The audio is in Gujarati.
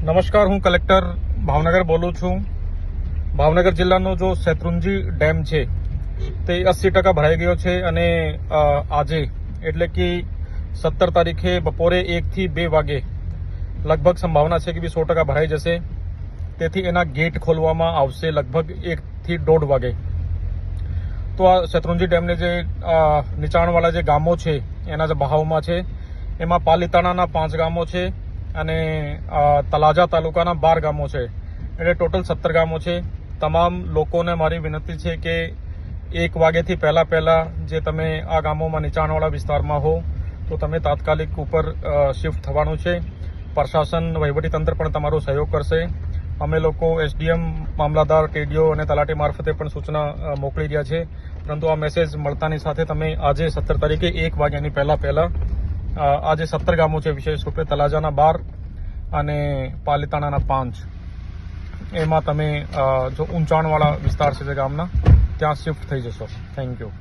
નમસ્કાર, હું કલેક્ટર ભાવનગર બોલું છું। ભાવનગર જિલ્લાનો જો શેત્રુંજી ડેમ છે તે 80% ભરાઈ ગયો છે અને આજે એટલે કે 17 તારીખે બપોરે 1 થી 2 વાગે લગભગ સંભાવના છે કે 100% ભરાઈ જશે। તેથી એના ગેટ ખોલવામાં આવશે લગભગ 1 થી 1.5 વાગે। તો આ શેત્રુંજી ડેમને જે નીચાણવાળા જે ગામો છે એના જે બહાવમાં છે એમાં પાલીતાણાના 5 ગામો છે અને તલાજા તાલુકાના 12 ગામો છે, એટલે ટોટલ 17 ગામો છે। તમામ લોકોને મારી વિનંતી છે કે 1 વાગ્યાથી પહેલા જે તમે આ ગામોમાં નીચાણવાળા વિસ્તારમાં હો તો તમે તાત્કાલિક ઉપર શિફ્ટ થવાનું છે। પ્રશાસન વહીવટીતંત્ર પણ તમારો સહયોગ કરશે। અમે લોકો એસડીએમ, મામલાદાર, ટીડીઓ અને તલાટી મારફતે પણ સૂચના મોકલી રહ્યા છે, પરંતુ આ મેસેજ મળતાની સાથે તમે આજે 17 તારીખે 1 વાગ્યાની પહેલા આ જે 17 ગામો છે, વિશેષ રૂપે તલાજાના 12 અને પાલીતાણાના 5, એમાં તમે જો ઊંચાણવાળા વિસ્તાર છે જે ગામના ત્યાં શિફ્ટ થઈ જશો। Thank you.